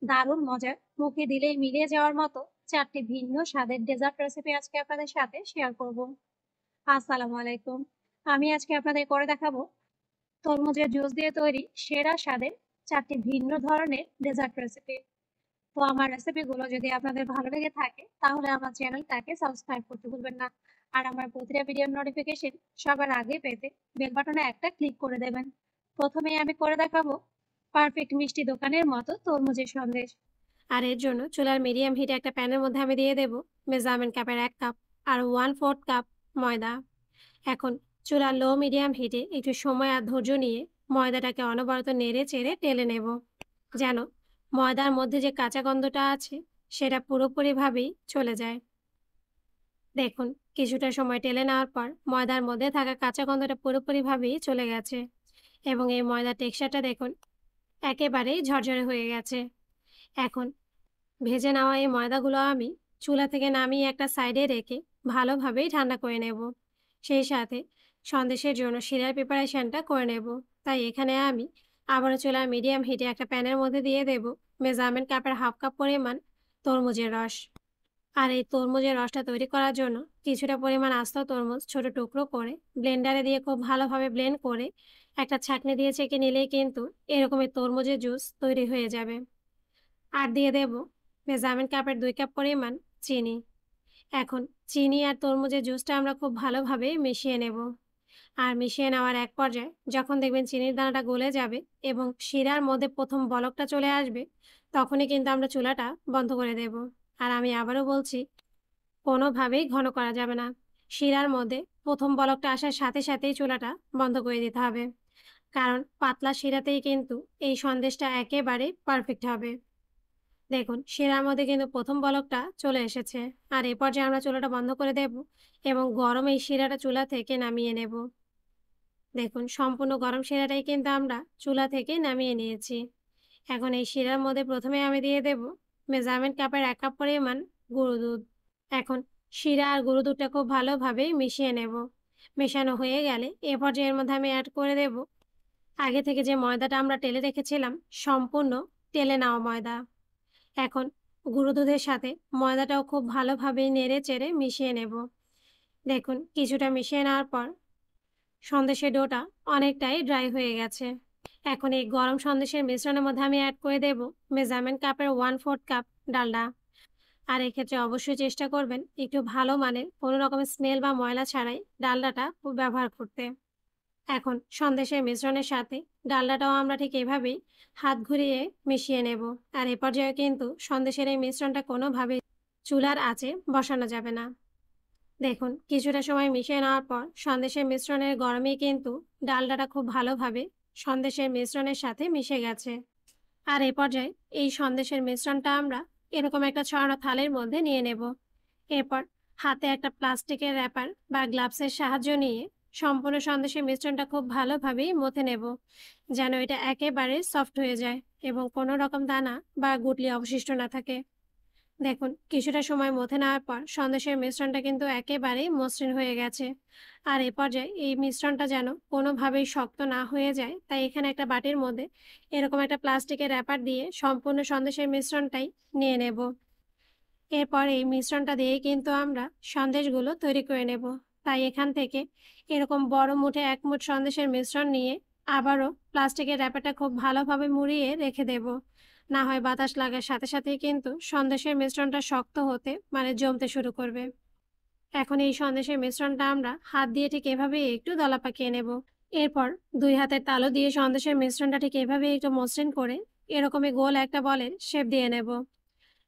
দারুণ মজার, মুখে দিলেই মিলিয়ে যাওয়ার মতো চারটি ভিন্ন স্বাদের ডেজার্ট রেসিপি আজকে আপনাদের সাথে শেয়ার করব। আসসালামু আলাইকুম। আমি আজকে আপনাদের করে দেখাবো তরমুজের জুস দিয়ে তৈরি সেরা স্বাদের চারটি ভিন্ন ধরনের ডেজার্ট রেসিপি। তো আমার রেসিপিগুলো যদি আপনাদের ভালো লেগে থাকে তাহলে আমার চ্যানেলটাকে সাবস্ক্রাইব করতে ভুলবেন না। আর আমার প্রতিটা ভিডিওর নোটিফিকেশন সবার আগে পেতে বেল বাটনে একটা ক্লিক করে দেবেন। প্রথমেই আমি করে দেখাবো পারফেক্ট মিষ্টি দোকানের মতো তরমুজের সন্দেশ। আর এর জন্য চুলার মিডিয়াম হিটে একটা প্যানের মধ্যে আমি দিয়ে দেব মেজারমেন্ট কাপের 1 কাপ আর 1/4 কাপ ময়দা। এখন চুলার লো মিডিয়াম হিটে একটু সময় আর ধৈর্য নিয়ে ময়দাটাকে অনবরত নেড়ে চেড়ে টেলে নেব, যেন ময়দার মধ্যে যে কাঁচা গন্ধটা আছে সেটা পুরোপুরিভাবেই চলে যায়। দেখুন, কিছুটা সময় টেলে নেওয়ার পর ময়দার মধ্যে থাকা কাঁচা গন্ধটা পুরোপুরিভাবেই চলে গেছে এবং এই ময়দার টেক্সচারটা দেখুন একেবারেই ঝরঝরে হয়ে গেছে। এখন ভেজে নেওয়া এই ময়দাগুলো আমি চুলা থেকে নামিয়ে একটা সাইডে রেখে ভালোভাবেই ঠান্ডা করে নেব। সেই সাথে সন্দেশের জন্য শিরার প্রিপারেশনটা করে নেব। তাই এখানে আমি আবারও চুলার মিডিয়াম হিটে একটা প্যানের মধ্যে দিয়ে দেব মেজারমেন্ট কাপের 1/2 কাপ পরিমাণ তরমুজের রস। আর এই তরমুজের রসটা তৈরি করার জন্য কিছুটা পরিমাণ আস্ত তরমুজ ছোট টুকরো করে ব্লেন্ডারে দিয়ে খুব ভালোভাবে ব্লেন্ড করে একটা ছাঁকনি দিয়ে ছেঁকে নিলেই কিন্তু এরকমই তরমুজের জুস তৈরি হয়ে যাবে। আর দিয়ে দেব মেজারমেন্ট কাপের 2 কাপ পরিমাণ চিনি। এখন চিনি আর তরমুজের জুসটা আমরা খুব ভালোভাবে মিশিয়ে নেব। আর মিশিয়ে নেওয়ার এক পর্যায়ে যখন দেখবেন চিনির দানাটা গলে যাবে এবং শিরার মধ্যে প্রথম বলকটা চলে আসবে, তখনই কিন্তু আমরা চুলাটা বন্ধ করে দেব। আর আমি আবারও বলছি, কোনোভাবেই ঘন করা যাবে না। শিরার মধ্যে প্রথম বলকটা আসার সাথে সাথেই চুলাটা বন্ধ করে দিতে হবে, কারণ পাতলা শিরাতেই কিন্তু এই সন্দেশটা একেবারে পারফেক্ট হবে। দেখুন, শিরার মধ্যে কিন্তু প্রথম বলকটা চলে এসেছে। আর এ পর্যায়ে আমরা চুলাটা বন্ধ করে দেব এবং গরম এই শিরাটা চুলা থেকে নামিয়ে নেব। দেখুন, সম্পূর্ণ গরম শিরাটাই কিন্তু আমরা চুলা থেকে নামিয়ে নিয়েছি। এখন এই শিরার মধ্যে প্রথমে আমি দিয়ে দেব মেজারমেন্ট কাপের 1 কাপ পরিমাণ গুঁড়ো দুধ। এখন শিরা আর গুঁড়ো দুধটা খুব ভালোভাবে মিশিয়ে নেব। মেশানো হয়ে গেলে এ পর্যায়ে এর মধ্যে আমি অ্যাড করে দেব আগে থেকে যে ময়দাটা আমরা টেলে রেখেছিলাম, সম্পূর্ণ টেলে নেওয়া ময়দা। এখন গুঁড়ো দুধের সাথে ময়দাটাও খুব ভালোভাবে নেড়ে চেড়ে মিশিয়ে নেব। দেখুন, কিছুটা মিশিয়ে নেওয়ার পর সন্দেশের ডোটা অনেকটাই ড্রাই হয়ে গেছে। এখন এই গরম সন্দেশের মিশ্রণের মধ্যে আমি অ্যাড করে দেব মেজারমেন্ট কাপের 1/4 কাপ ডালডা। আর এক্ষেত্রে অবশ্যই চেষ্টা করবেন একটু ভালো মানের কোনো রকমের স্মেল বা ময়লা ছাড়াই ডালডাটা ব্যবহার করতে। এখন সন্দেশের মিশ্রণের সাথে ডালডাটাও আমরা ঠিক এভাবেই হাত ঘুরিয়ে মিশিয়ে নেব। আর এ পর্যায়ে কিন্তু সন্দেশের এই মিশ্রণটা কোনোভাবে চুলার আঁচে বসানো যাবে না। দেখুন, কিছুটা সময় মিশিয়ে নেওয়ার পর সন্দেশের মিশ্রণের গরমেই কিন্তু ডালডাটা খুব ভালোভাবে সন্দেশের মিশ্রণের সাথে মিশে গেছে। আর এ পর্যায়ে এই সন্দেশের মিশ্রণটা আমরা এরকম একটা ছড়ানো থালের মধ্যে নিয়ে নেব। এরপর হাতে একটা প্লাস্টিকের র্যাপার বা গ্লাভসের সাহায্য নিয়ে সম্পূর্ণ সন্দেশের মিশ্রণটা খুব ভালোভাবেই মথে নেব, যেন এটা একেবারে সফট হয়ে যায় এবং কোনো রকম দানা বা গুটলি অবশিষ্ট না থাকে। দেখুন, কিছুটা সময় মথে নেওয়ার পর সন্দেশের মিশ্রণটা কিন্তু একেবারেই মসৃণ হয়ে গেছে। আর এ পর্যায়ে এই মিশ্রণটা যেন কোনোভাবেই শক্ত না হয়ে যায়, তাই এখানে একটা বাটির মধ্যে এরকম একটা প্লাস্টিকের র্যাপার দিয়ে সম্পূর্ণ সন্দেশের মিশ্রণটাই নিয়ে নেব। এরপর এই মিশ্রণটা দিয়েই কিন্তু আমরা সন্দেশগুলো তৈরি করে নেব। তাই এখান থেকে এরকম বড় মুঠে 1 মুঠ সন্দেশের মিশ্রণ নিয়ে আবারও প্লাস্টিকের র্যাপারটা খুব ভালোভাবে মুড়িয়ে রেখে দেব। না হয় বাতাস লাগার সাথে সাথেই কিন্তু সন্দেশের মিশ্রণটা শক্ত হতে মানে জমতে শুরু করবে। এখন এই সন্দেশের মিশ্রণটা আমরা হাত দিয়ে ঠিক এভাবেই একটু দলা পাকিয়ে নেব। এরপর 2 হাতের তালু দিয়ে সন্দেশের মিশ্রণটা ঠিক এভাবেই একটু মসৃণ করে এরকমই গোল একটা বলের শেপ দিয়ে নেব।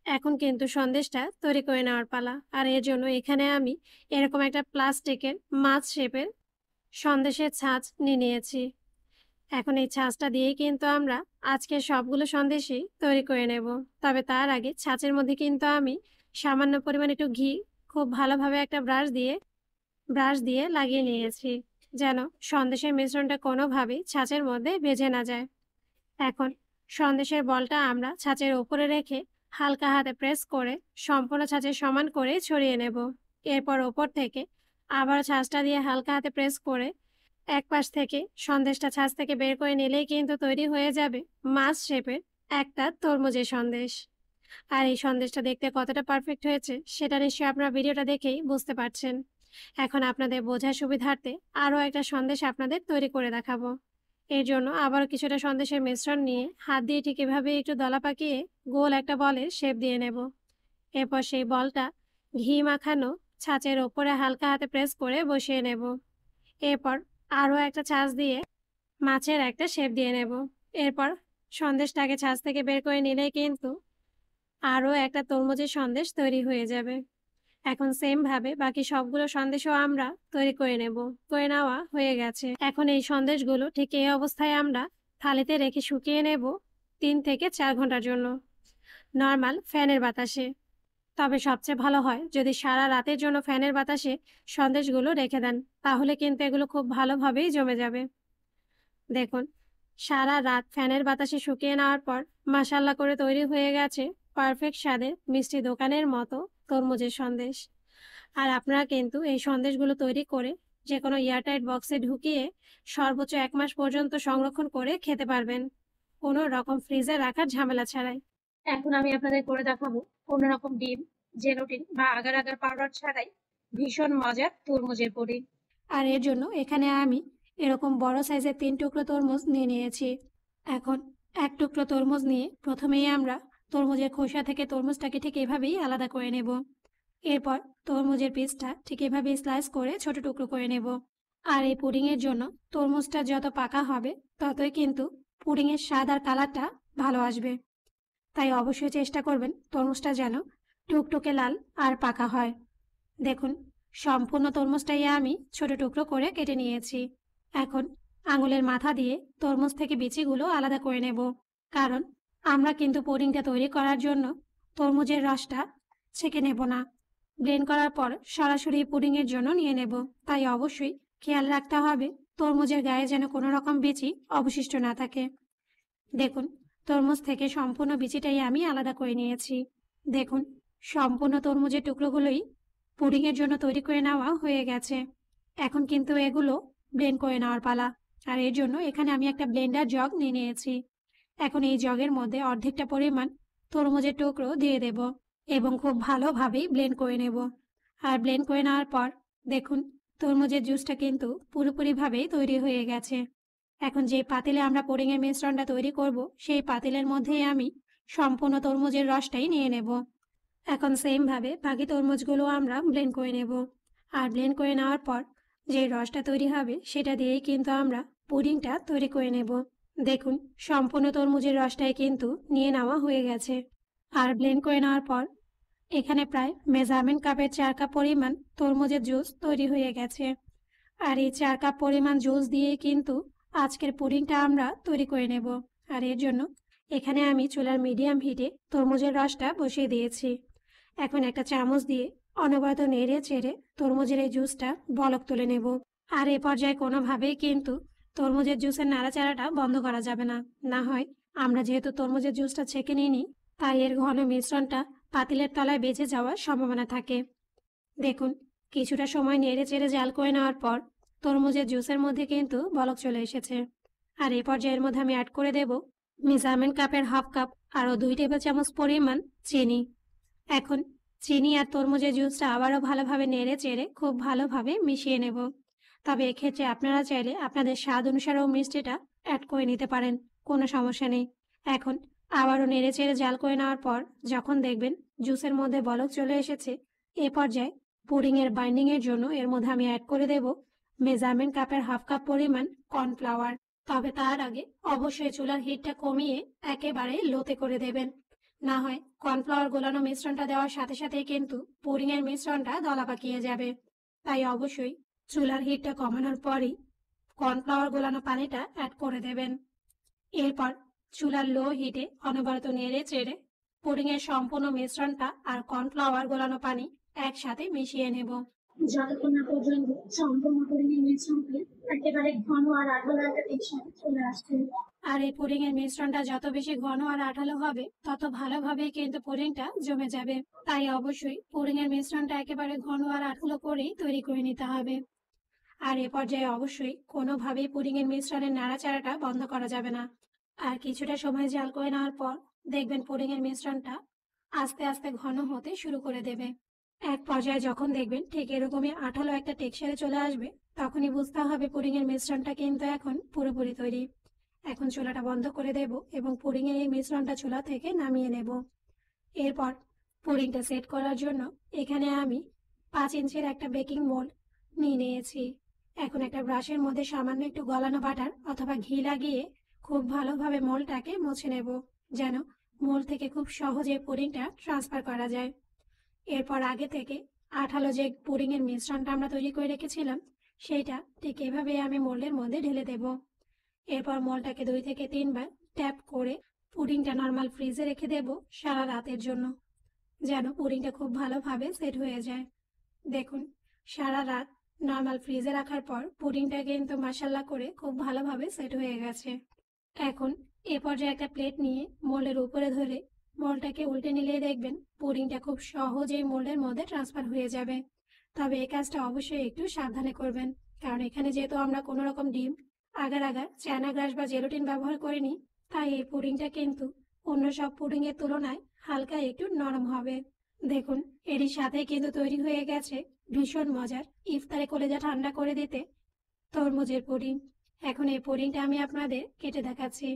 এখন কিন্তু সন্দেশটা তৈরি করে নেওয়ার পালা। আর এর জন্য এখানে আমি এরকম একটা প্লাস্টিকের মাছ শেপের সন্দেশের ছাঁচ নিয়ে নিয়েছি। এখন এই ছাঁচটা দিয়েই কিন্তু আমরা আজকে সবগুলো সন্দেশই তৈরি করে নেব। তবে তার আগে ছাঁচের মধ্যে কিন্তু আমি সামান্য পরিমাণ একটু ঘি খুব ভালোভাবে একটা ব্রাশ দিয়ে লাগিয়ে নিয়েছি, যেন সন্দেশের মিশ্রণটা কোনোভাবেই ছাঁচের মধ্যে ভেজে না যায়। এখন সন্দেশের বলটা আমরা ছাঁচের উপরে রেখে হালকা হাতে প্রেস করে সম্পূর্ণ ছাঁচের সমান করে ছড়িয়ে নেব। এরপর ওপর থেকে আবার ছাঁচটা দিয়ে হালকা হাতে প্রেস করে এক পাশ থেকে সন্দেশটা ছাঁচ থেকে বের করে নিলেই কিন্তু তৈরি হয়ে যাবে মাছ শেপের একটা তরমুজের সন্দেশ। আর এই সন্দেশটা দেখতে কতটা পারফেক্ট হয়েছে সেটা নিশ্চয়ই আপনারা ভিডিওটা দেখেই বুঝতে পারছেন। এখন আপনাদের বোঝার সুবিধার্থে আরও একটা সন্দেশ আপনাদের তৈরি করে দেখাবো। এর জন্য আবারও কিছুটা সন্দেশের মিশ্রণ নিয়ে হাত দিয়ে ঠিক এভাবে একটু দলা পাকিয়ে গোল একটা বলের শেপ দিয়ে নেব। এরপর সেই বলটা ঘি মাখানো ছাঁচের ওপরে হালকা হাতে প্রেস করে বসিয়ে নেব। এরপর আরও একটা ছাঁচ দিয়ে মাছের একটা শেপ দিয়ে নেব। এরপর সন্দেশটাকে ছাঁচ থেকে বের করে নিলেই কিন্তু আরও একটা তরমুজের সন্দেশ তৈরি হয়ে যাবে। এখন সেম ভাবে বাকি সবগুলো সন্দেশও আমরা তৈরি করে নেব। করে নেওয়া হয়ে গেছে। এখন এই সন্দেশগুলো ঠিক এই অবস্থায় আমরা থালিতে রেখে শুকিয়ে নেব 3 থেকে 4 ঘন্টার জন্য নর্মাল ফ্যানের বাতাসে। তবে সবচেয়ে ভালো হয় যদি সারা রাতের জন্য ফ্যানের বাতাসে সন্দেশগুলো রেখে দেন, তাহলে কিন্তু এগুলো খুব ভালোভাবেই জমে যাবে। দেখুন, সারা রাত ফ্যানের বাতাসে শুকিয়ে নেওয়ার পর মাশাআল্লাহ করে তৈরি হয়ে গেছে পারফেক্ট স্বাদের মিষ্টি দোকানের মতো তরমুজের সন্দেশ। আর আপনারা কিন্তু এই সন্দেশগুলো তৈরি করে যে কোনো এয়ারটাইট বক্সে ঢুকিয়ে সর্বোচ্চ 1 মাস পর্যন্ত সংরক্ষণ করে খেতে পারবেন, কোনো রকম ফ্রিজে রাখার ঝামেলা ছাড়াই। এখন আমি আপনাদের করে দেখাবো কোনো রকম ডিম, জেলোটিন বা আগার আগার পাউডার ছাড়াই ভীষণ মজার তরমুজের পুডিং। আর এর জন্য এখানে আমি এরকম বড় সাইজের 3 টুকরো তরমুজ নিয়ে নিয়েছি। এখন 1 টুকরো তরমুজ নিয়ে প্রথমেই আমরা তরমুজের খোসা থেকে তরমুজটাকে ঠিক এভাবেই আলাদা করে নেব। এরপর তরমুজের পিসটা ঠিক এভাবেই স্লাইস করে ছোট টুকরো করে নেব। আর এই পুডিংয়ের জন্য তরমুজটা যত পাকা হবে ততই কিন্তু পুডিংয়ের স্বাদ আর কালারটা ভালো আসবে। তাই অবশ্যই চেষ্টা করবেন তরমুজটা যেন টুকটুকে লাল আর পাকা হয়। দেখুন, সম্পূর্ণ তরমুজটাই আমি ছোট টুকরো করে কেটে নিয়েছি। এখন আঙুলের মাথা দিয়ে তরমুজ থেকে বিচিগুলো আলাদা করে নেব, কারণ আমরা কিন্তু পুডিংটা তৈরি করার জন্য তরমুজের রসটা ছেঁকে নেব না, ব্লেন্ড করার পর সরাসরি পুডিংয়ের জন্য নিয়ে নেব। তাই অবশ্যই খেয়াল রাখতে হবে তরমুজের গায়ে যেন কোনো রকম বিচি অবশিষ্ট না থাকে। দেখুন, তরমুজ থেকে সম্পূর্ণ বিচিটাই আমি আলাদা করে নিয়েছি। দেখুন, সম্পূর্ণ তরমুজের টুকরোগুলোই পুডিংয়ের জন্য তৈরি করে নেওয়া হয়ে গেছে। এখন কিন্তু এগুলো ব্লেন্ড করে নেওয়ার পালা। আর এর জন্য এখানে আমি একটা ব্লেন্ডার জগ নিয়ে নিয়েছি। এখন এই জগের মধ্যে অর্ধেকটা পরিমাণ তরমুজের টুকরো দিয়ে দেব এবং খুব ভালোভাবেই ব্লেন্ড করে নেব। আর ব্লেন্ড করে নেওয়ার পর দেখুন, তরমুজের জুসটা কিন্তু পুরোপুরিভাবেই তৈরি হয়ে গেছে। এখন যে পাতিলে আমরা পুডিংয়ের মিশ্রণটা তৈরি করব সেই পাতিলের মধ্যেই আমি সম্পূর্ণ তরমুজের রসটাই নিয়ে নেব। এখন সেম ভাবে বাকি তরমুজগুলো আমরা ব্লেন্ড করে নেব। আর ব্লেন্ড করে নেওয়ার পর যে রসটা তৈরি হবে সেটা দিয়েই কিন্তু আমরা পুডিংটা তৈরি করে নেব। দেখুন, সম্পূর্ণ তরমুজের রসটাই কিন্তু নিয়ে নেওয়া হয়ে গেছে। আর ব্লেন্ড করে নেওয়ার পর এখানে প্রায় মেজারমেন্ট কাপের 4 কাপ পরিমাণ তরমুজের জুস তৈরি হয়ে গেছে। আর এই 4 কাপ পরিমাণ জুস দিয়ে কিন্তু আজকের পুডিংটা আমরা তৈরি করে নেব। আর এর জন্য এখানে আমি চুলার মিডিয়াম হিটে তরমুজের রসটা বসিয়ে দিয়েছি। এখন একটা চামচ দিয়ে অনবরত নেড়ে চেড়ে তরমুজের এই জুসটা বলক তুলে নেব। আর এ পর্যায়ে কোনোভাবেই কিন্তু তরমুজের জুসের নাড়াচাড়াটা বন্ধ করা যাবে না। না হয় আমরা যেহেতু তরমুজের জুসটা ছেঁকে নিইনি, তাই এর ঘন মিশ্রণটা পাতিলের তলায় বেঁচে যাওয়ার সম্ভাবনা থাকে। দেখুন, কিছুটা সময় নেড়ে চেড়ে জাল করে নেওয়ার পর তরমুজের জুসের মধ্যে কিন্তু বলক চলে এসেছে। আর এই পর্যায়ের মধ্যে আমি অ্যাড করে দেব মেজারমেন্ট কাপের হাফ কাপ আরও 2 টেবিল চামচ পরিমাণ চিনি। এখন চিনি আর তরমুজের জুসটা আবারও ভালোভাবে নেড়ে চেড়ে খুব ভালোভাবে মিশিয়ে নেব। তবে এক্ষেত্রে আপনারা চাইলে আপনাদের স্বাদ অনুসারেও মিষ্টিটা অ্যাড করে নিতে পারেন, কোনো সমস্যা নেই। এখন আবারও নেড়ে চেড়ে জাল করে নেওয়ার পর যখন দেখবেন জুসের মধ্যে বলক চলে এসেছে, এ পর্যায়ে পুডিংয়ের বাইন্ডিংয়ের জন্য এর মধ্যে আমি অ্যাড করে দেব মেজারমেন্ট কাপের হাফ কাপ পরিমাণ কর্নফ্লাওয়ার। তবে তার আগে অবশ্যই চুলার হিটটা কমিয়ে একেবারে লোতে করে দেবেন। না হয় কর্নফ্লাওয়ার গোলানো মিশ্রণটা দেওয়ার সাথে সাথেই কিন্তু পুডিংয়ের মিশ্রণটা দলা পাকিয়ে যাবে। তাই অবশ্যই চুলার হিটটা কমানোর পরই কর্নফ্লাওয়ার গোলানো পানিটা অ্যাড করে দেবেন। এরপর চুলার লো হিটে অনবরত নেড়ে চেড়ে পুডিংয়ের সম্পূর্ণ মিশ্রণটা আর কর্নফ্লাওয়ার গোলানো পানি একসাথে মিশিয়ে নেব, যতক্ষণ না পর্যন্ত সম্পূর্ণ পুডিংয়ের মিশ্রণটি একেবারে ঘন আর আঠালো একটা টেক্সচারে চলে আসছে। আর এই পুডিংয়ের মিশ্রণটা যত বেশি ঘন আর আঠালো হবে তত ভালোভাবে কিন্তু পুডিংটা জমে যাবে। তাই অবশ্যই পুডিংয়ের মিশ্রণটা একেবারে ঘন আর আঠালো করেই তৈরি করে নিতে হবে। আর এ পর্যায়ে অবশ্যই কোনোভাবেই পুডিংয়ের মিশ্রণের নাড়াচাড়াটা বন্ধ করা যাবে না। আর কিছুটা সময় জাল করে নেওয়ার পর দেখবেন পুডিং এর মিশ্রণটা আস্তে আস্তে ঘন হতে শুরু করে দেবে। এক পর্যায়ে যখন দেখবেন ঠিক এরকমই আঠালো একটা টেক্সচারে চলে আসবে, তখনই বুঝতে হবে পুডিং এর মিশ্রণটা কিন্তু এখন পুরোপুরি তৈরি। এখন চুলাটা বন্ধ করে দেব এবং পুডিং এর এই মিশ্রণটা চুলা থেকে নামিয়ে নেব। এরপর পুডিংটা সেট করার জন্য এখানে আমি 5 ইঞ্চির একটা বেকিং মোল্ড নিয়ে নিয়েছি। এখন একটা ব্রাশের মধ্যে সামান্য একটু গলানো বাটার অথবা ঘি লাগিয়ে খুব ভালোভাবে মোল্ডটাকে মুছে নেব, যেন মোল্ড থেকে খুব সহজে পুডিংটা ট্রান্সফার করা যায়। এরপর আগে থেকে আঠালো যে পুডিং এর মিশ্রণটা আমরা তৈরি করে রেখেছিলাম, সেইটা ঠিক এভাবেই আমি মোল্ডের মধ্যে ঢেলে দেব। এরপর মোল্ডটাকে 2 থেকে 3 বার ট্যাপ করে পুডিংটা নর্মাল ফ্রিজে রেখে দেব সারা রাতের জন্য, যেন পুডিংটা খুব ভালোভাবে সেট হয়ে যায়। দেখুন, সারা রাত নর্মাল ফ্রিজে রাখার পর পুডিংটা কিন্তু মাশাআল্লাহ করে খুব ভালোভাবে সেট হয়ে গেছে। এখন এ পর্যায়ে একটা প্লেট নিয়ে মোল্ডের উপরে ধরে মোল্ডটাকে উল্টে নিলেই দেখবেন পুডিংটা খুব সহজেই মোল্ডের মধ্যে ট্রান্সফার হয়ে যাবে। তবে এই কাজটা অবশ্যই একটু সাবধানে করবেন, কারণ এখানে যেহেতু আমরা কোনো রকম ডিম, আগার আগার চায়না গ্রাস বা জেলোটিন ব্যবহার করিনি, তাই এই পুডিংটা কিন্তু অন্য সব পুডিং এর তুলনায় হালকা একটু নরম হবে। দেখুন, এরই সাথে কিন্তু তৈরি হয়ে গেছে ভীষণ মজার ইফতারে কলেজা ঠান্ডা করে দিতে তরমুজের পুডিং। এখন এই পুডিংটা আমি আপনাদের কেটে দেখাচ্ছি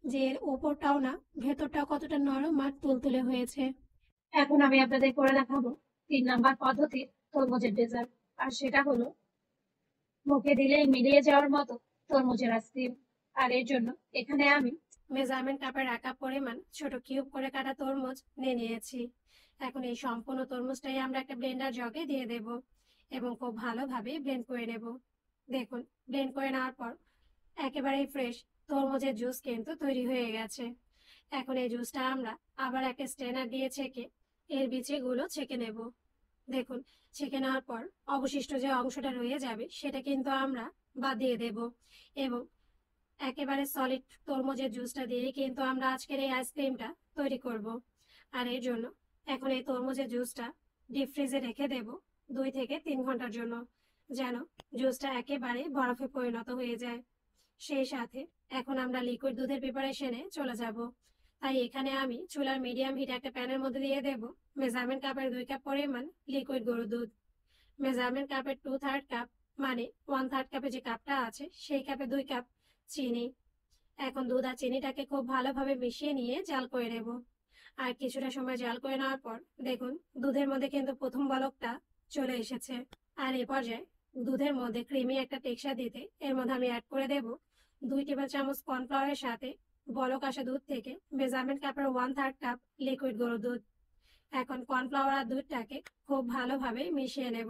যে এর ওপরটাও না ভেতরটাও কতটা নরম আর তুলতুলে হয়েছে। এখন আমি আপনাদের করে দেখাবো 3 নাম্বার পদ্ধতির তরমুজের ডেজার্ট, আর সেটা হলো মুখে দিলেই মিলিয়ে যাওয়ার মতো তরমুজের আইসক্রিম। আর এর জন্য এখানে আমি মেজারমেন্ট কাপের 1 কাপ পরিমাণ ছোট কিউব করে কাটা তরমুজ নিয়ে নিয়েছি। এখন এই সম্পূর্ণ তরমুজটাই আমরা একটা ব্লেন্ডার জগে দিয়ে দেব এবং খুব ভালোভাবে ব্লেন্ড করে নেব। দেখুন, ব্লেন্ড করে নেওয়ার পর একেবারেই ফ্রেশ তরমুজের জুস কিন্তু তৈরি হয়ে গেছে। এখন এই জুসটা আমরা আবার একটা স্ট্রেনার দিয়ে ছেঁকে এর বিচিগুলো ছেঁকে নেব। দেখুন, ছেঁকে নেওয়ার পর অবশিষ্ট যে অংশটা রয়ে যাবে সেটা কিন্তু আমরা বাদ দিয়ে দেব এবং একেবারে সলিড তরমুজের জুসটা দিয়ে কিন্তু আমরা আজকের এই আইসক্রিমটা তৈরি করব। আর এর জন্য এখন এই তরমুজের জুসটা ডিপ ফ্রিজে রেখে দেব 2 থেকে 3 ঘন্টার জন্য, যেন জুসটা একেবারে বরফে পরিণত হয়ে যায়। সেই সাথে এখন আমরা লিকুইড দুধের প্রিপারেশনে চলে যাব। তাই এখানে আমি চুলার মিডিয়াম হিটে একটা প্যানের মধ্যে দিয়ে দেব মেজারমেন্ট কাপের 2 কাপ পরিমাণ লিকুইড গরুর দুধ। মেজারমেন্ট কাপের 2/3 কাপ মানে 1/3 কাপে যে কাপটা আছে সেই কাপে 2 কাপ চিনি। এখন দুধ আর চিনিটাকে খুব ভালোভাবে মিশিয়ে নিয়ে জাল করে নেব। আর কিছুটা সময় জাল করে নেওয়ার পর দেখুন দুধের মধ্যে কিন্তু প্রথম বলকটা চলে এসেছে। আর এ পর্যায়ে দুধের মধ্যে ক্রিমি একটা টেক্সচার দিতে এর মধ্যে আমি অ্যাড করে দেব 2 টেবিল চামচ কর্নফ্লাওয়ারের সাথে বলক আসা দুধ থেকে মেজারমেন্ট কাপের 1/3 কাপ লিকুইড গরুর দুধ। এখন কর্নফ্লাওয়ার আর দুধটাকে খুব ভালোভাবে মিশিয়ে নেব।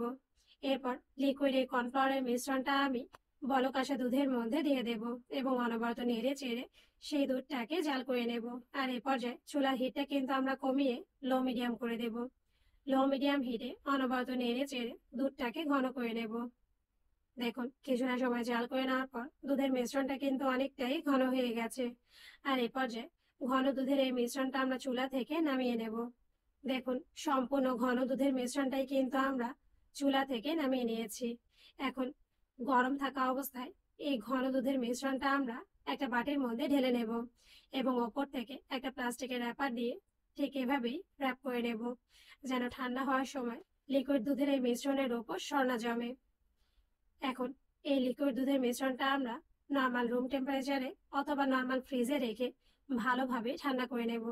এরপর লিকুইড এই কর্নফ্লাওয়ারের মিশ্রণটা আমি বলক আসা দুধের মধ্যে দিয়ে দেব এবং অনবরত নেড়ে চেড়ে সেই দুধটাকে জাল করে নেব। আর এ পর্যায়ে চুলার হিটটা কিন্তু আমরা কমিয়ে লো মিডিয়াম করে দেব। লো মিডিয়াম হিটে অনবরত নেড়ে চেড়ে দুধটাকে ঘন করে নেব। দেখুন, কিছুটা সময় জাল করে নেওয়ার পর দুধের মিশ্রণটা কিন্তু অনেকটাই ঘন হয়ে গেছে। আর এ পর্যায়ে ঘন দুধের এই মিশ্রণটা আমরা চুলা থেকে নামিয়ে নেব। দেখুন, সম্পূর্ণ ঘন দুধের মিশ্রণটাই কিন্তু আমরা চুলা থেকে নামিয়ে নিয়েছি। এখন গরম থাকা অবস্থায় এই ঘন দুধের মিশ্রণটা আমরা একটা বাটির মধ্যে ঢেলে নেব এবং ওপর থেকে একটা প্লাস্টিকের র্যাপার দিয়ে ঠিক এভাবেই র্যাপ করে নেব, যেন ঠান্ডা হওয়ার সময় লিকুইড দুধের এই মিশ্রণের ওপর সর না জমে। এখন এই লিকুইড দুধের মিশ্রণটা আমরা নর্মাল রুম টেম্পারেচারে অথবা নর্মাল ফ্রিজে রেখে ভালোভাবে ঠান্ডা করে নেব।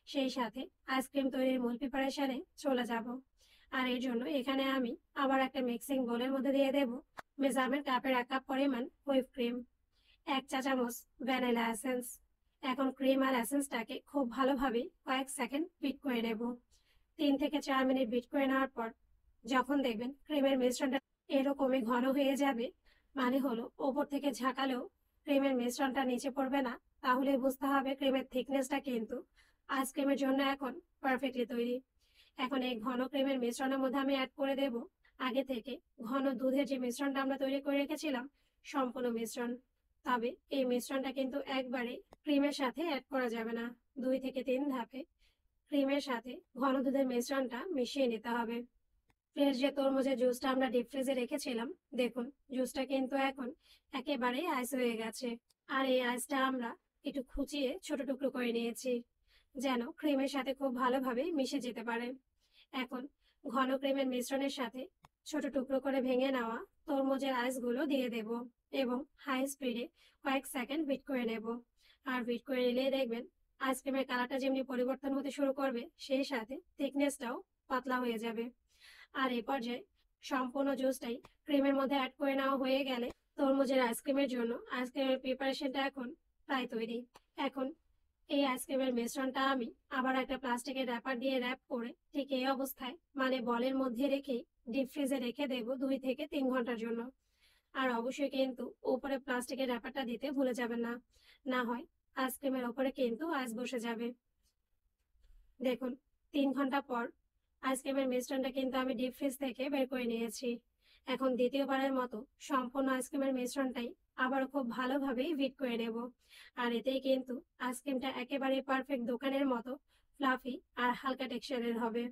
সেই সাথে আইসক্রিম তৈরির মূল প্রিপারেশনে চলে যাব। আর এর জন্য এখানে আমি আবার একটা মিক্সিং বোলের মধ্যে দিয়ে দেব মেজারমেন্ট কাপের 1 কাপ পরিমাণ হুইপ ক্রিম, 1 চা চামচ ভ্যানিলা এসেন্স। এখন ক্রিম আর এসেন্সটাকে খুব ভালোভাবে কয়েক সেকেন্ড বিট করে নেব। 3 থেকে 4 মিনিট বিট করে নেওয়ার পর যখন দেখবেন ক্রিমের মিশ্রণটা এরকমই ঘন হয়ে যাবে, মানে হলো ওপর থেকে ঝাঁকালেও ক্রিমের মিশ্রণটা নিচে পড়বে না, তাহলে বুঝতে হবে ক্রিমের থিকনেসটা কিন্তু আইসক্রিমের জন্য এখন পারফেক্টলি তৈরি। এখন এই ঘন ক্রিমের মিশ্রণের মধ্যে আমি অ্যাড করে দেব আগে থেকে ঘন দুধের যে মিশ্রণটা আমরা তৈরি করে রেখেছিলাম সম্পূর্ণ মিশ্রণ। তবে এই মিশ্রণটা কিন্তু একবারে ক্রিমের সাথে অ্যাড করা যাবে না, 2 থেকে 3 ধাপে ক্রিমের সাথে ঘন দুধের মিশ্রণটা মিশিয়ে নিতে হবে। ফ্রেশ যে তরমুজের জুসটা আমরা ডিপ ফ্রিজে রেখেছিলাম, দেখুন জুসটা কিন্তু এখন একেবারে আইস হয়ে গেছে। আর এই আইসটা আমরা একটু খুঁচিয়ে ছোট টুকরো করে নিয়েছি, যেন ক্রিমের সাথে খুব ভালোভাবে মিশে যেতে পারে। এখন ঘন ক্রিমের মিশ্রণের সাথে ছোট টুকরো করে ভেঙে নেওয়া তরমুজের আইসগুলো দিয়ে দেব এবং হাই স্পিডে কয়েক সেকেন্ড বিট করে নেব। আর বিট করে নিলেই দেখবেন আইসক্রিমের কালারটা যেমনি পরিবর্তন হতে শুরু করবে, সেই সাথে থিকনেসটাও পাতলা হয়ে যাবে। আর এই পর্যায়ে সম্পূর্ণ জুসটাই ক্রিমের মধ্যে অ্যাড করে নেওয়া হয়ে গেলে তরমুজের আইসক্রিমের জন্য আইসক্রিমের প্রিপারেশনটা এখন প্রায় তৈরি। এখন এই আইসক্রিমের মিশ্রণটা আমি আবার একটা প্লাস্টিকের র্যাপার দিয়ে র্যাপ করে ঠিক এই অবস্থায় মানে বলের মধ্যে রেখেই ডিপ ফ্রিজে রেখে দেবো 2 থেকে 3 ঘন্টার জন্য। আর অবশ্যই কিন্তু উপরে প্লাস্টিকের র্যাপারটা দিতে ভুলে যাবেন না, না হয় আইসক্রিমের ওপরে কিন্তু আইস বসে যাবে। দেখুন 3 ঘন্টা পর আইসক্রিমের মিশ্রণটা কিন্তু আমি ডিপ ফ্রিজ থেকে বের করে নিয়েছি। এখন দ্বিতীয়বারের মতো সম্পূর্ণ আইসক্রিমের মিশ্রণটাই আবারও খুব ভালোভাবে বিট করে নেব। আর এতেই কিন্তু আইসক্রিমটা একেবারে পারফেক্ট দোকানের মতো ফ্লাফি আর হালকা টেক্সচারের হবে।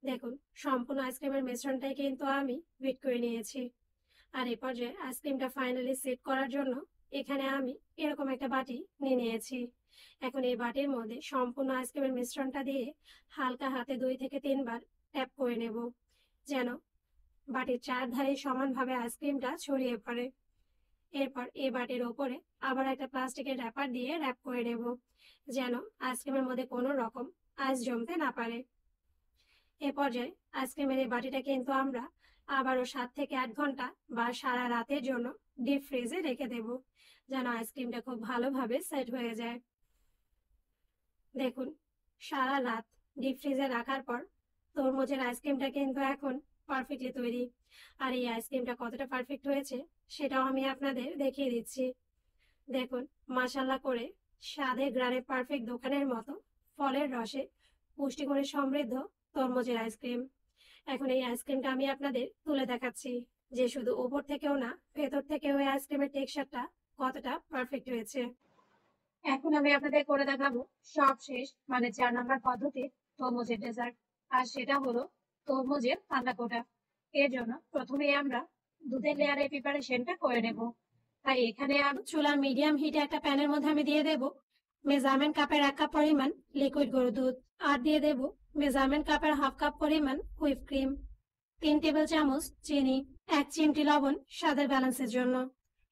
দেখুন সম্পূর্ণ আইসক্রিমের মিশ্রণটাই কিন্তু আমি বিট করে নিয়েছি। আর এই পর্যায়ে আইসক্রিমটা ফাইনালি সেট করার জন্য এখানে আমি এরকম একটা বাটি নিয়ে নিয়েছি। এখন এই বাটির মধ্যে সম্পূর্ণ আইসক্রিমের মিশ্রণটা দিয়ে হালকা হাতে 2 থেকে 3 বার ট্যাপ করে নেব, যেন বাটির চারধারে সমানভাবে আইসক্রিমটা ছড়িয়ে পড়ে। এরপর এই বাটির ওপরে আবার একটা প্লাস্টিকের র্যাপার দিয়ে র্যাপ করে নেব, যেন আইসক্রিমের মধ্যে কোনো রকম আইস জমতে না পারে। এ পর্যায়ে আইসক্রিমের এই বাটিটা কিন্তু আমরা আবারও 7 থেকে 8 ঘন্টা বা সারা রাতের জন্য ডিপ ফ্রিজে রেখে দেব, যেন আইসক্রিমটা খুব ভালোভাবে সেট হয়ে যায়। দেখুন সারা রাত ডিপ ফ্রিজে রাখার পর তরমুজের আইসক্রিমটা কিন্তু এখন পারফেক্টলি তৈরি। আর এই আইসক্রিমটা কতটা পারফেক্ট হয়েছে সেটাও আমি আপনাদের দেখিয়ে দিচ্ছি। দেখুন মাশাল্লাহ করে স্বাদে গ্রানে পারফেক্ট দোকানের মতো ফলের রসে পুষ্টিগুণে সমৃদ্ধ তরমুজের আইসক্রিম। এখন এই আইসক্রিমটা আমি আপনাদের তুলে দেখাচ্ছি যে শুধু উপর থেকেও না, ভেতর থেকেও এই আইসক্রিমের টেক্সচারটা কতটা পারফেক্ট হয়েছে। এখন আমি আপনাদের করে দেখাবো সব শেষ মানে 4 নম্বর পদ্ধতি তরমুজের ডেজার্ট। আর সেটা হলো তরমুজের পান্না কোটা। এর জন্য প্রথমেই আমরা দুধের লেয়ারের প্রিপারেশনটা করে নেব। তাই এখানে আমি চুলার মিডিয়াম হিটে একটা প্যানের মধ্যে আমি দিয়ে দেব মেজারমেন্ট কাপের 1 কাপ পরিমাণ লিকুইড গরুর দুধ, আর দিয়ে দেব মেজারমেন্ট কাপের 1/2 কাপ পরিমাণ হুইপ ক্রিম, 3 টেবিল চামচ চিনি, 1 চিমটি লবণ স্বাদের ব্যালেন্সের জন্য,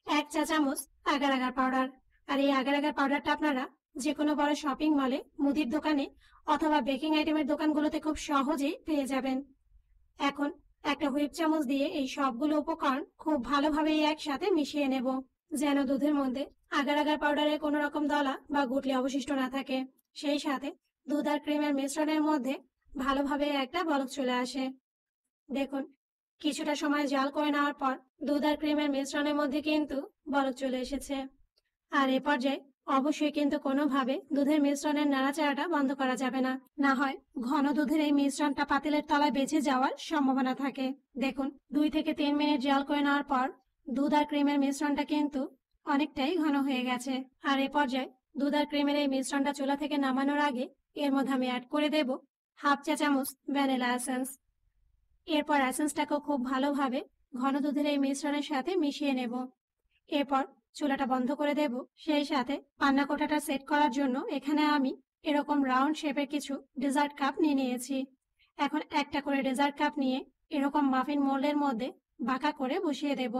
1 চা চামচ আগার আগার পাউডার। আর এই আগার আগার পাউডারটা আপনারা যে কোনো বড় শপিং মলে, মুদির দোকানে অথবা বেকিং আইটেমের দোকানগুলোতে খুব সহজেই পেয়ে যাবেন। এখন একটা হুইপ চামচ দিয়ে এই সবগুলো উপকরণ খুব ভালোভাবে একসাথে মিশিয়ে নেব, যেন দুধের মধ্যে আগার আগার পাউডারের কোনো রকম দলা বা গুটলি অবশিষ্ট না থাকে। সেই সাথে দুধ আর ক্রিমের মিশ্রণের মধ্যে ভালোভাবে একটা বলক চলে আসে। দেখুন কিছুটা সময় জাল করে নেওয়ার পর দুধ আর ক্রিমের মিশ্রণের মধ্যে কিন্তু বলক চলে এসেছে। আর এ পর্যায়ে অবশ্যই কিন্তু কোনোভাবে দুধের মিশ্রণের নাড়াচাড়াটা বন্ধ করা যাবে না, না হয় ঘন দুধের এই মিশ্রণটা পাতিলের তলায় বেঁচে যাওয়ার সম্ভাবনা থাকে। দেখুন 2 থেকে 3 মিনিট জাল করে নেওয়ার পর দুধ আর ক্রিমের মিশ্রণটা কিন্তু অনেকটাই ঘন হয়ে গেছে। আর এ পর্যায়ে দুধ আর ক্রিমের এই মিশ্রণটা চুলা থেকে নামানোর আগে এর মধ্যে আমি অ্যাড করে দেব 1/2 চা চামচ ভ্যানিলা এসেন্স। এরপর এসেন্সটাকেও খুব ভালোভাবে ঘন দুধের এই মিশ্রণের সাথে মিশিয়ে নেব। এরপর চুলাটা বন্ধ করে দেব। সেই সাথে পান্না কোটাটা সেট করার জন্য এখানে আমি এরকম রাউন্ড শেপের কিছু ডেজার্ট কাপ নিয়ে নিয়েছি। এখন একটা করে ডেজার্ট কাপ নিয়ে এরকম মাফিন মোল্ডের মধ্যে বাঁকা করে বসিয়ে দেব।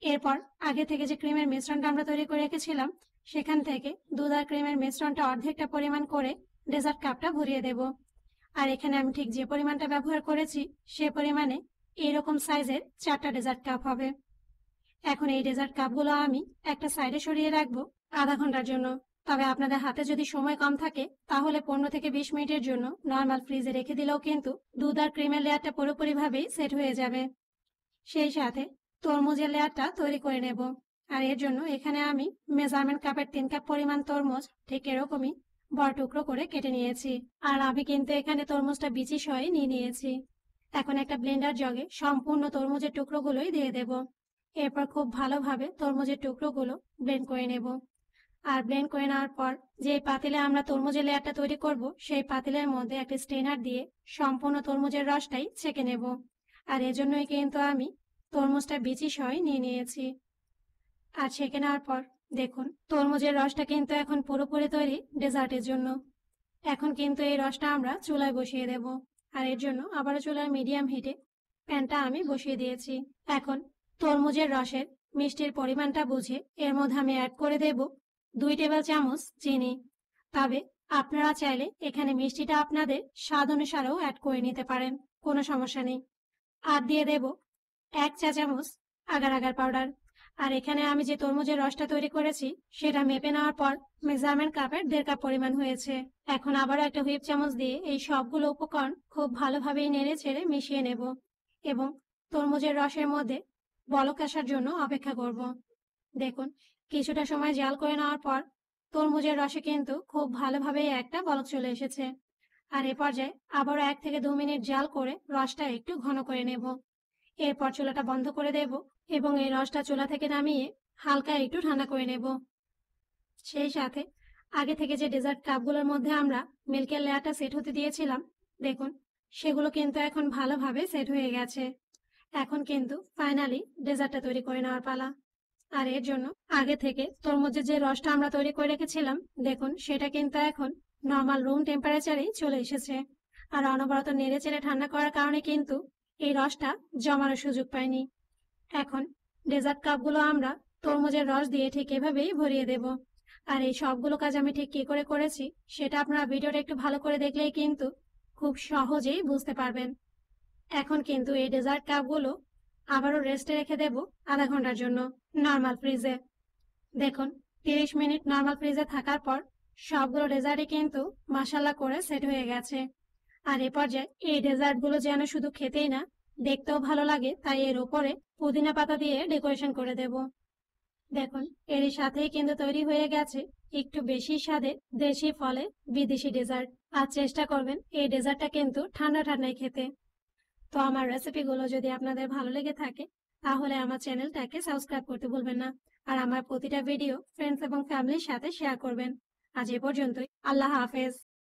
এরপর আগে থেকে যে ক্রিমের মিশ্রণটা আমরা তৈরি করে রেখেছিলাম সেখান থেকে দুধ আর ক্রিমের মিশ্রণটা অর্ধেকটা পরিমাণ করে ডেজার্ট কাপটা ভরিয়ে দেব। আর এখানে আমি ঠিক যে পরিমাণটা ব্যবহার করেছি সে পরিমাণে এরকম সাইজের 4টা ডেজার্ট কাপ হবে। এখন এই ডেজার্ট কাপগুলো আমি একটা সাইডে সরিয়ে রাখবো আধা ঘন্টার জন্য। তবে আপনাদের হাতে যদি সময় কম থাকে তাহলে 15 থেকে 20 মিনিটের জন্য নর্মাল ফ্রিজে রেখে দিলেও কিন্তু দুধ আর ক্রিমের লেয়ারটা পুরোপুরিভাবেই সেট হয়ে যাবে। সেই সাথে তরমুজের লেয়ারটা তৈরি করে নেব। আর এর জন্য এখানে আমি মেজারমেন্ট কাপের 3 কাপ পরিমাণ তরমুজ ঠিক এরকমই বড় টুকরো করে কেটে নিয়েছি। আর আমি কিন্তু এখানে তরমুজটা বিচি সহ নিয়ে নিয়েছি। এখন একটা ব্লেন্ডার জগে সম্পূর্ণ তরমুজের টুকরোগুলোই দিয়ে দেব। এরপর খুব ভালোভাবে তরমুজের টুকরোগুলো ব্লেন্ড করে নেব। আর ব্লেন্ড করে নেওয়ার পর যে পাতিলে আমরা তরমুজের লেয়ারটা তৈরি করব সেই পাতিলের মধ্যে একটা স্ট্রেনার দিয়ে সম্পূর্ণ তরমুজের রসটাই ছেঁকে নেব। আর এজন্যই কিন্তু আমি তরমুজটা বিচি সহ নিয়ে নিয়েছি। আর ছেঁকে নেওয়ার পর দেখুন তরমুজের রসটা কিন্তু এখন পুরোপুরি তৈরি ডেজার্টের জন্য। এখন কিন্তু এই রসটা আমরা চুলায় বসিয়ে দেব। আর এর জন্য আবারও চুলার মিডিয়াম হিটে প্যানটা আমি বসিয়ে দিয়েছি। এখন তরমুজের রসের মিষ্টির পরিমাণটা বুঝে এর মধ্যে আমি অ্যাড করে দেব 2 টেবিল চামচ চিনি। তবে আপনারা চাইলে এখানে মিষ্টিটা আপনাদের স্বাদ অনুসারেও অ্যাড করে নিতে পারেন, কোনো সমস্যা নেই। আর দিয়ে দেব 1 চা চামচ আগার আগার পাউডার। আর এখানে আমি যে তরমুজের রসটা তৈরি করেছি সেটা মেপে নেওয়ার পর মেজারমেন্ট কাপের 1.5 কাপ পরিমাণ হয়েছে। এখন আবারও একটা হুইপ চামচ দিয়ে এই সবগুলো উপকরণ খুব ভালোভাবে নেড়ে ছেড়ে মিশিয়ে নেব এবং তরমুজের রসের মধ্যে বলক আসার জন্য অপেক্ষা করব। দেখুন কিছুটা সময় জাল করে নেওয়ার পর তরমুজের রসে কিন্তু খুব ভালোভাবে একটা বলক চলে এসেছে। আর এ পর্যায়ে আবারও 1 থেকে 2 মিনিট জাল করে রসটা একটু ঘন করে নেব। এরপর চুলাটা বন্ধ করে দেব এবং এই রসটা চুলা থেকে নামিয়ে হালকা একটু ঠান্ডা করে নেব। সেই সাথে আগে থেকে যে ডেজার্ট কাপগুলোর মধ্যে আমরা মিল্কের লেয়ারটা সেট হতে দিয়েছিলাম, দেখুন সেগুলো কিন্তু এখন ভালোভাবে সেট হয়ে গেছে। এখন কিন্তু ফাইনালি ডেজার্টটা তৈরি করে নেওয়ার পালা। আর এর জন্য আগে থেকে তরমুজের যে রসটা আমরা তৈরি করে রেখেছিলাম, দেখুন সেটা কিন্তু এখন নর্মাল রুম টেম্পারেচারেই চলে এসেছে। আর অনবরত নেড়ে চেড়ে ঠান্ডা করার কারণে কিন্তু এই রসটা জমানোর সুযোগ পায়নি। এখন ডেজার্ট কাপগুলো আমরা তরমুজের রস দিয়ে ঠিক এভাবেই ভরিয়ে দেব। আর এই সবগুলো কাজ আমি ঠিক কি করে করেছি সেটা আপনারা ভিডিওটা একটু ভালো করে দেখলেই কিন্তু খুব সহজেই বুঝতে পারবেন। এখন কিন্তু এই ডেজার্ট কাপগুলো আবারও রেস্টে রেখে দেব আধা ঘন্টার জন্য নর্মাল ফ্রিজে। দেখুন 30 মিনিট নর্মাল ফ্রিজে থাকার পর সবগুলো ডেজার্টই কিন্তু মাশাআল্লাহ করে সেট হয়ে গেছে। আর এ পর্যায়ে এই ডেজার্টগুলো যেন শুধু খেতেই না, দেখতেও ভালো লাগে, তাই এর উপরে পুদিনা পাতা দিয়ে ডেকোরেশন করে দেব। দেখুন এরই সাথেই কিন্তু তৈরি হয়ে গেছে একটু বেশি স্বাদে দেশি ফলে বিদেশি ডেজার্ট। আর চেষ্টা করবেন এই ডেজার্টটা কিন্তু ঠান্ডা ঠান্ডায় খেতে। তো আমার রেসিপিগুলো যদি আপনাদের ভালো লেগে থাকে তাহলে আমার চ্যানেলটাকে সাবস্ক্রাইব করতে ভুলবেন না। আর আমার প্রতিটা ভিডিও ফ্রেন্ডস এবং ফ্যামিলির সাথে শেয়ার করবেন। আজ এ পর্যন্তই। আল্লাহ হাফেজ।